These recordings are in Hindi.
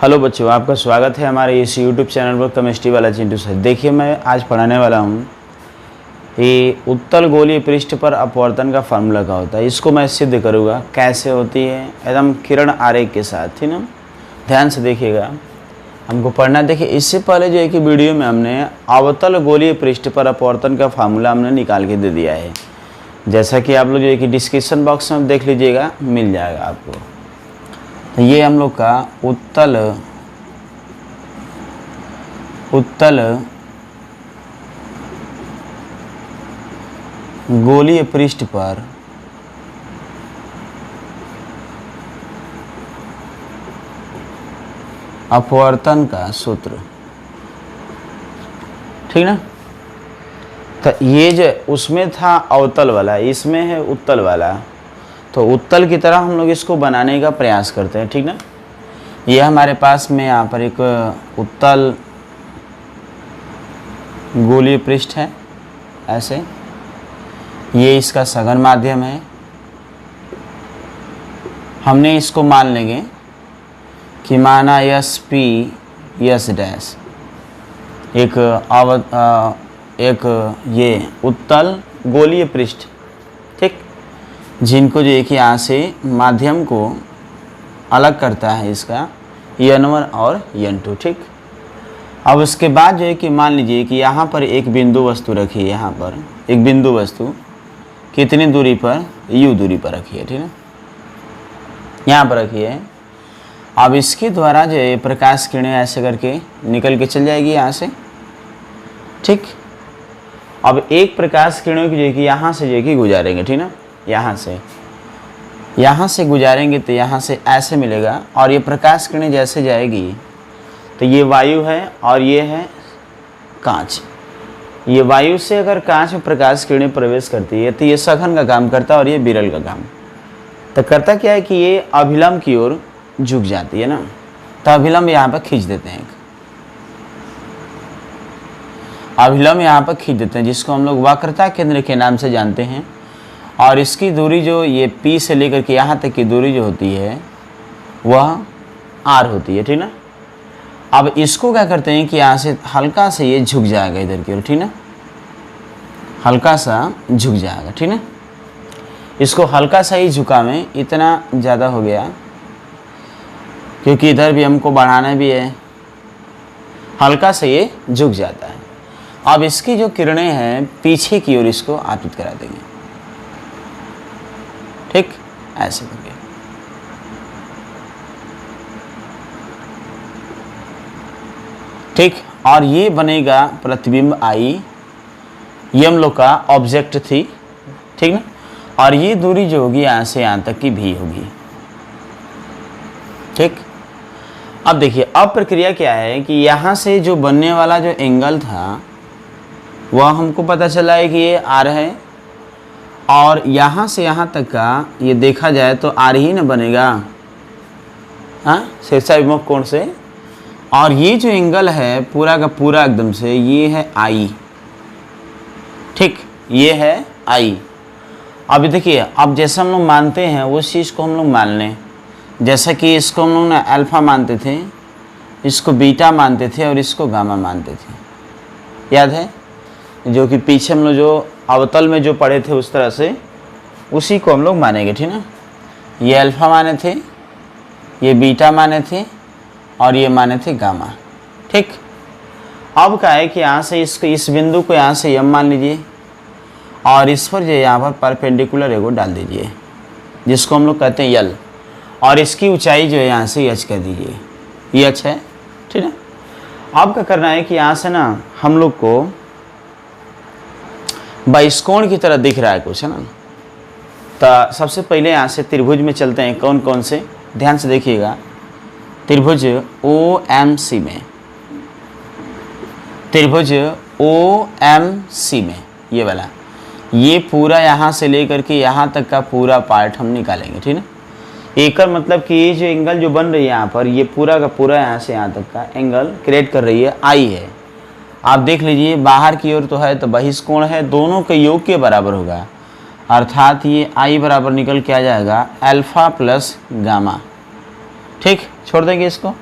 हेलो बच्चों, आपका स्वागत है हमारे इस यूट्यूब चैनल पर केमिस्ट्री वाला चिंटू सर। देखिए, मैं आज पढ़ाने वाला हूँ ये उत्तल गोलीय पृष्ठ पर अपवर्तन का फार्मूला का होता है। इसको मैं सिद्ध करूँगा कैसे होती है, एकदम किरण आरेख के साथ, ठीक ना। ध्यान से देखिएगा, हमको पढ़ना। देखिए, इससे पहले जो है कि वीडियो में हमने अवतल गोलीय पृष्ठ पर अपवर्तन का फार्मूला हमने निकाल के दे दिया है। जैसा कि आप लोग जो है कि डिस्क्रिप्शन बॉक्स में देख लीजिएगा, मिल जाएगा आपको। तो ये हम लोग का उत्तल गोलीय पृष्ठ पर अपवर्तन का सूत्र, ठीक ना। तो ये जो उसमें था अवतल वाला, इसमें है उत्तल वाला। तो उत्तल की तरह हम लोग इसको बनाने का प्रयास करते हैं, ठीक ना। ये हमारे पास में यहाँ पर एक उत्तल गोलीय पृष्ठ है, ऐसे। ये इसका सघन माध्यम है। हमने इसको मान लेंगे कि माना यस पी यस डैश एक ये उत्तल गोलीय पृष्ठ, ठीक, जिनको जो है कि यहाँ से माध्यम को अलग करता है इसका N1 और N2, ठीक। अब उसके बाद जो है कि मान लीजिए कि यहाँ पर एक बिंदु वस्तु रखी है। यहाँ पर एक बिंदु वस्तु कितनी दूरी पर, U दूरी पर रखी है, ठीक है, यहाँ पर रखी है। अब इसके द्वारा जो है प्रकाश किरणें ऐसे करके निकल के चल जाएगी यहाँ से, ठीक। अब एक प्रकाश किरणों की जो है कि यहाँ से जो है कि गुजारेंगे, ठीक ना। यहाँ से गुजारेंगे तो यहाँ से ऐसे मिलेगा। और ये प्रकाश किरणें जैसे जाएगी तो ये वायु है और ये है कांच। ये वायु से अगर कांच में प्रकाश किरणें प्रवेश करती है तो ये सघन का काम करता है और ये विरल का काम। तो करता क्या है कि ये अभिलंब की ओर झुक जाती है ना। तो अभिलंब यहाँ पर खींच देते हैं, अभिलंब यहाँ पर खींच देते हैं, जिसको हम लोग वक्रता केंद्र के नाम से जानते हैं। और इसकी दूरी जो ये P से लेकर के यहाँ तक की दूरी जो होती है वह R होती है, ठीक ना। अब इसको क्या करते हैं कि यहाँ से हल्का से ये झुक जाएगा इधर की ओर, ठीक ना, हल्का सा झुक जाएगा, ठीक ना। इसको हल्का सा ही झुकावें, इतना ज़्यादा हो गया क्योंकि इधर भी हमको बढ़ाना भी है। हल्का से ये झुक जाता है। अब इसकी जो किरणें हैं पीछे की ओर इसको आपतित करा देंगे, ठीक, ऐसे करके। ठीक, और ये बनेगा प्रतिबिंब आई। ये हम लोग का ऑब्जेक्ट थी, ठीक ना। और ये दूरी जो होगी यहाँ से यहाँ तक की भी होगी, ठीक। अब देखिए, अब प्रक्रिया क्या है कि यहाँ से जो बनने वाला जो एंगल था वह हमको पता चला है कि ये R है। और यहाँ से यहाँ तक का ये देखा जाए तो R ही न बनेगा, हाँ, शीर्षाभिमुख कोण से। और ये जो एंगल है पूरा का पूरा एकदम से ये है I, ठीक, ये है I। अब देखिए, अब जैसे हम लोग मानते हैं उस चीज़ को हम लोग मान लें। जैसा कि इसको हम लोग ना अल्फ़ा मानते थे, इसको बीटा मानते थे और इसको गामा मानते थे, याद है। जो कि पीछे हम लोग जो अवतल में जो पढ़े थे उस तरह से उसी को हम लोग मानेंगे, ठीक ना। ये अल्फ़ा माने थे, ये बीटा माने थे और ये माने थे गामा, ठीक। अब क्या है कि यहाँ से इस बिंदु को यहाँ से M मान लीजिए और इस पर जो यहाँ पर परपेंडिकुलर एगो डाल दीजिए, जिसको हम लोग कहते हैं L। और इसकी ऊंचाई जो है यहाँ से H कर दीजिए, ये H है, ठीक है। अब क्या करना है कि यहाँ से ना हम लोग को बहिष्कोण की तरह दिख रहा है कुछ, है ना। तो सबसे पहले यहाँ से त्रिभुज में चलते हैं। कौन कौन से, ध्यान से देखिएगा। त्रिभुज OMC में, त्रिभुज OMC में ये वाला, ये पूरा यहाँ से लेकर के यहाँ तक का पूरा पार्ट हम निकालेंगे, ठीक है। एक मतलब कि ये जो एंगल जो बन रही है यहाँ पर, ये पूरा का पूरा यहाँ से यहाँ तक का एंगल क्रिएट कर रही है I है। आप देख लीजिए, बाहर की ओर तो है तो बहिष्कोण है, दोनों के योग के बराबर होगा। अर्थात ये आई बराबर निकल के आ जाएगा अल्फ़ा प्लस गामा। ठीक, छोड़ देंगे इसको।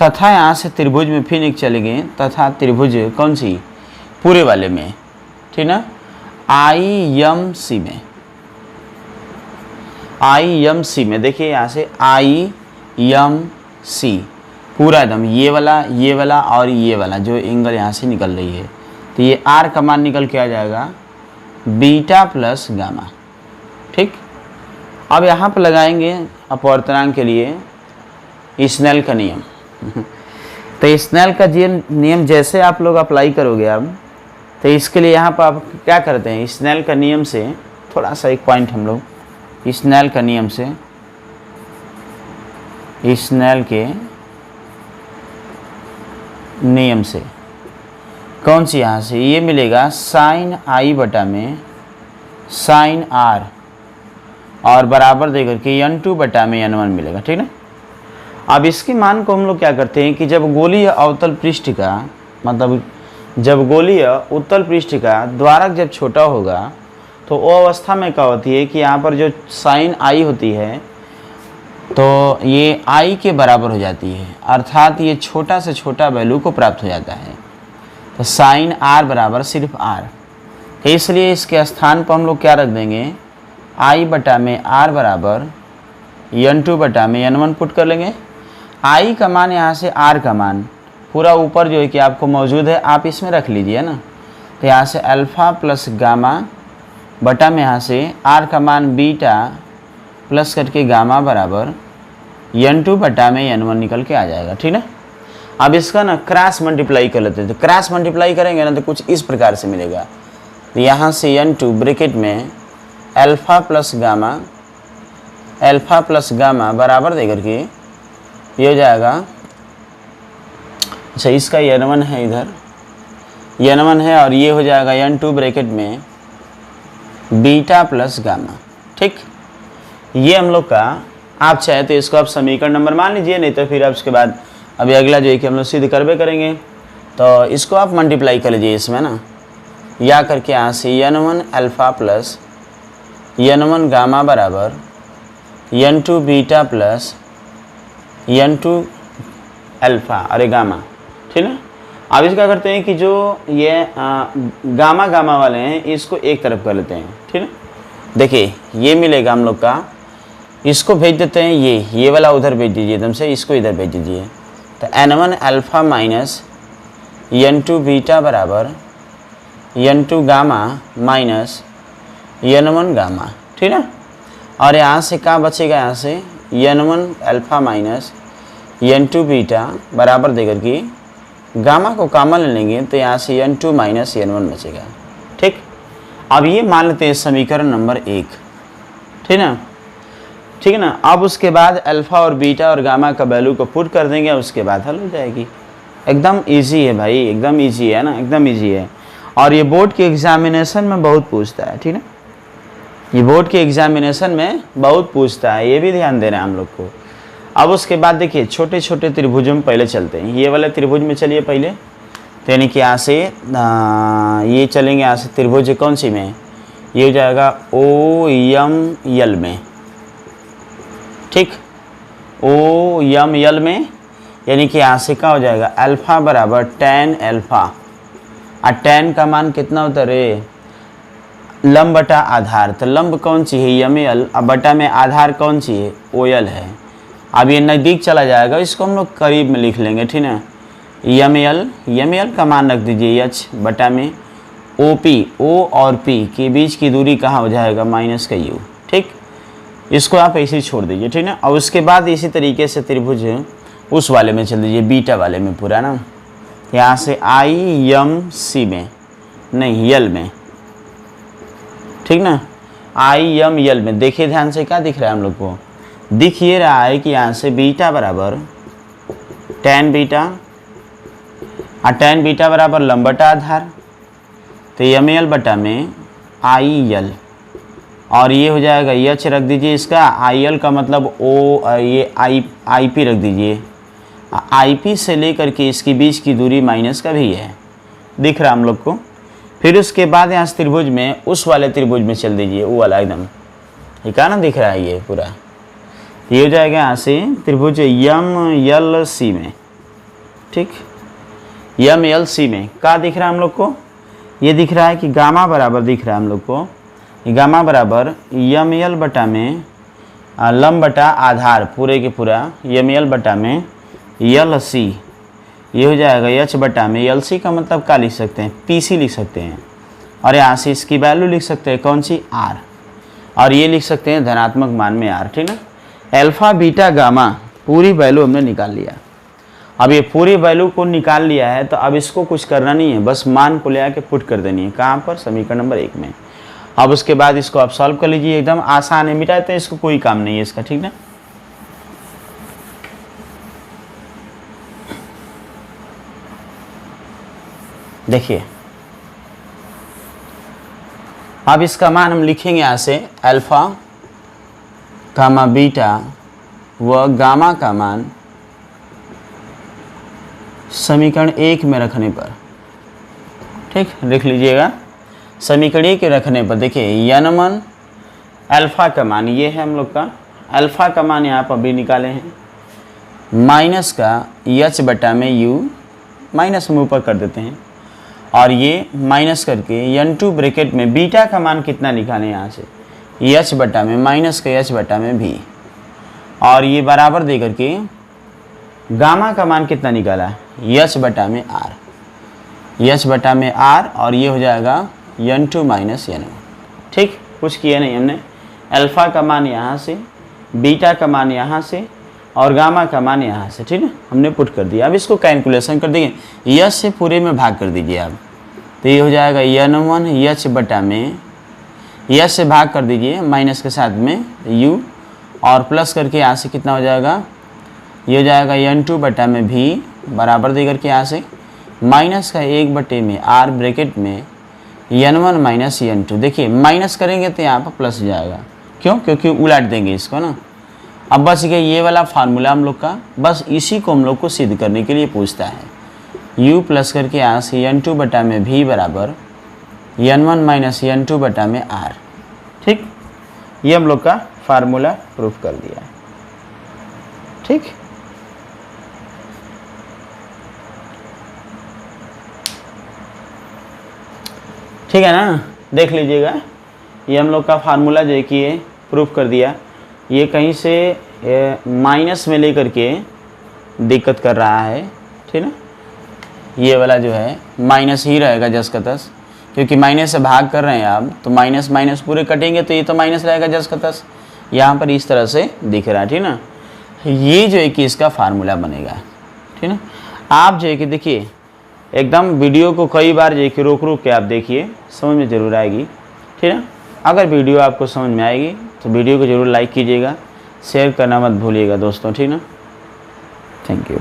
तथा यहाँ से त्रिभुज में फिर एक चलेंगे, तथा त्रिभुज कौन सी, पूरे वाले में, ठीक ना, IMC में, IMC में देखिए यहाँ से IMC पूरा एकदम ये वाला और ये वाला जो एंगल यहाँ से निकल रही है, तो ये R का मान निकल के आ जाएगा बीटा प्लस गामा। ठीक, अब यहाँ पर लगाएंगे अपवर्तनांक के लिए स्नेल का नियम। तो स्नेल का नियम जैसे आप लोग अप्लाई करोगे अब, तो इसके लिए यहाँ पर आप क्या करते हैं, स्नेल का नियम से थोड़ा सा एक पॉइंट हम लोग स्नेल का नियम से, स्नेल के नियम से कौन सी यहाँ से ये मिलेगा साइन I बटा में साइन R और बराबर देकर के N2 बटा में N1 मिलेगा। ठीक ना, अब इसके मान को हम लोग क्या करते हैं कि जब गोलीय अवतल पृष्ठ का मतलब जब गोलीय उत्तल पृष्ठ का द्वारक जब छोटा होगा तो वो अवस्था में क्या होती है कि यहाँ पर जो साइन I होती है तो ये I के बराबर हो जाती है, अर्थात ये छोटा से छोटा वैल्यू को प्राप्त हो जाता है। तो साइन R बराबर सिर्फ R, तो इसलिए इसके स्थान पर हम लोग क्या रख देंगे, I बटा में R बराबर N2 बटा में N1 पुट कर लेंगे। I का मान यहाँ से R का मान पूरा ऊपर जो है कि आपको मौजूद है, आप इसमें रख लीजिए ना। तो यहाँ से अल्फ़ा प्लस गामा बटा में यहाँ से R का मान बीटा प्लस करके गामा बराबर N2 बटा में N1 निकल के आ जाएगा। ठीक ना, अब इसका ना क्रॉस मल्टीप्लाई कर लेते हैं। तो क्रॉस मल्टीप्लाई करेंगे ना तो कुछ इस प्रकार से मिलेगा। तो यहाँ से N2 ब्रैकेट में अल्फ़ा प्लस गामा बराबर दे करके ये हो जाएगा, अच्छा इसका N1 है, इधर N1 है और ये हो जाएगा N2 ब्रैकेट में बीटा प्लस गामा। ठीक, ये हम लोग का, आप चाहे तो इसको आप समीकरण नंबर मान लीजिए, नहीं तो फिर आप उसके बाद अभी अगला जो है कि हम लोग सिद्ध करबे करेंगे, तो इसको आप मल्टीप्लाई कर लीजिए इसमें ना, या करके यहाँ से N1 alpha plus N1 gamma बराबर N2 beta plus N2 alpha अरे गामा। ठीक है, अब इसका करते हैं कि जो ये गामा वाले हैं इसको एक तरफ कर लेते हैं। ठीक है, देखिए ये मिलेगा हम लोग का, इसको भेज देते हैं, ये वाला उधर भेज दीजिए एकदम से, इसको इधर भेज दीजिए। तो N1 alpha minus N2 beta बराबर N2 gamma minus N1 gamma. ठीक है, और यहाँ से क्या बचेगा, यहाँ से N1 alpha minus N2 beta बराबर देकर के गामा को कॉमन ले लेंगे तो यहाँ से N2 माइनस N1 बचेगा। ठीक, अब ये मान लेते हैं समीकरण नंबर 1। ठीक है ना, अब उसके बाद अल्फ़ा और बीटा और गामा का वैल्यू को पुट कर देंगे, उसके बाद हल हो जाएगी। एकदम इजी है भाई, एकदम इजी है ना, एकदम इजी है। और ये बोर्ड के एग्जामिनेशन में बहुत पूछता है। ठीक है, ये बोर्ड के एग्जामिनेशन में बहुत पूछता है, ये भी ध्यान देना है हम लोग को। अब उसके बाद देखिए छोटे छोटे त्रिभुजों में पहले चलते हैं। ये वाले त्रिभुज में चलिए पहले, तो यानी कि यहाँ से ये चलेंगे, यहाँ से त्रिभुज कौन सी में, ये हो जाएगा OML में। ठीक, OML में, यानी कि यहाँ से क्या हो जाएगा, अल्फ़ा बराबर tan अल्फ़ा, और tan का मान कितना होता है रे, लंब बटा आधार। तो लंब कौन सी है ML, अब बटा में आधार कौन सी है OL है। अब ये नज़दीक चला जाएगा, इसको हम लोग करीब में लिख लेंगे। ठीक है, ML का मान रख दीजिए H बटा में OP, O और P के बीच की दूरी कहाँ हो जाएगा, माइनस का U। ठीक, इसको आप ऐसे ही छोड़ दीजिए। ठीक है, और उसके बाद इसी तरीके से त्रिभुज उस वाले में चल दीजिए, बीटा वाले में पूरा ना, यहाँ से IMC में, नहीं L में। ठीक ना, IML में देखिए ध्यान से, क्या दिख रहा है हम लोग को, दिख ये रहा है कि यहाँ से बीटा बराबर tan बीटा, और tan बीटा बराबर लंब बटा आधार, तो ML बटा में IL, और ये हो जाएगा H रख दीजिए इसका, IL का मतलब O, ये IP रख दीजिए, IP से लेकर के इसके बीच की दूरी माइनस का भी है, दिख रहा हम लोग को। फिर उसके बाद यहाँ से त्रिभुज में उस वाले त्रिभुज में चल दीजिए, वो वाला एकदम, ये क्या ना दिख रहा है ये पूरा, ये हो जाएगा यहाँ से त्रिभुज MLC में। ठीक। यम एल सी में क्या दिख रहा है हम लोग को, ये दिख रहा है कि गामा बराबर दिख रहा है हम लोग को, गामा बराबर यम एल बटा में लंब बटा आधार पूरे के पूरा यम एल बटा में यल सी, ये हो जाएगा एच बटा में यल सी का मतलब क्या लिख सकते हैं, पी सी लिख सकते हैं। और यहाँ से इसकी वैल्यू लिख सकते हैं कौन सी, आर, और ये लिख सकते हैं धनात्मक मान में आर, ठीक ना। अल्फा बीटा गामा पूरी वैल्यू हमने निकाल लिया। अब ये पूरी वैल्यू को निकाल लिया है तो अब इसको कुछ करना नहीं है, बस मान को ले आके पुट कर देनी है। कहाँ पर, समीकरण नंबर 1 में। अब उसके बाद इसको आप सॉल्व कर लीजिए, एकदम आसान है, मिटाते हैं इसको, कोई काम नहीं है इसका, ठीक ना। देखिए अब इसका मान हम लिखेंगे यहाँ से अल्फा गामा बीटा व गामा का मान समीकरण 1 में रखने पर, ठीक, लिख लीजिएगा। समीकरण 1 रखने पर देखिए n1 अल्फा का मान ये है हम लोग का, अल्फा का मान यहाँ पर अभी निकाले हैं, माइनस का एच बटा में यू, माइनस हम ऊपर कर देते हैं, और ये माइनस करके n2 ब्रैकेट में बीटा का मान कितना निकालें यहाँ से, एच बटा में माइनस का एच बटा में भी, और ये बराबर दे करके गामा का मान कितना निकाला है, एच बटा में आर, एच बटा में आर, और ये हो जाएगा n2 माइनस n1, ठीक। कुछ किया नहीं हमने, अल्फ़ा का मान यहाँ से, बीटा का मान यहाँ से, और गामा का मान यहाँ से, ठीक है, हमने पुट कर दिया। अब इसको कैलकुलेशन कर देंगे, यच से पूरे में भाग कर दीजिए आप, तो ये हो जाएगा n1 यच बटा में, यच से भाग कर दीजिए माइनस के साथ में u, और प्लस करके यहाँ से कितना हो जाएगा, ये हो जाएगा n2 बटा में भी, बराबर दे करके यहाँ से माइनस का 1 बटे में r ब्रैकेट में n1 माइनस n2। देखिए माइनस करेंगे तो यहाँ पर प्लस हो जाएगा, क्यों, क्योंकि उलट देंगे इसको ना। अब बच गया ये वाला फार्मूला हम लोग का, बस इसी को हम लोग को सिद्ध करने के लिए पूछता है। u प्लस करके यहाँ से n2 बटा में भी बराबर n1 माइनस n2 बटा में r, ठीक। ये हम लोग का फार्मूला प्रूफ कर दिया है, ठीक। ठीक है ना, देख लीजिएगा, ये हम लोग का फार्मूला जो है कि ये प्रूफ कर दिया। ये कहीं से माइनस में लेकर के दिक्कत कर रहा है, ठीक ना। ये वाला जो है माइनस ही रहेगा जस का तस, क्योंकि माइनस से भाग कर रहे हैं आप, तो माइनस माइनस पूरे कटेंगे तो ये तो माइनस रहेगा जस का तस। यहाँ पर इस तरह से दिख रहा है, ठीक ना। ये जो है कि इसका फार्मूला बनेगा, ठीक ना। आप जो है कि देखिए एकदम वीडियो को कई बार जो है कि रोक रोक के आप देखिए, समझ में ज़रूर आएगी, ठीक है। अगर वीडियो आपको समझ में आएगी तो वीडियो को ज़रूर लाइक कीजिएगा, शेयर करना मत भूलिएगा दोस्तों, ठीक ना। Thank you.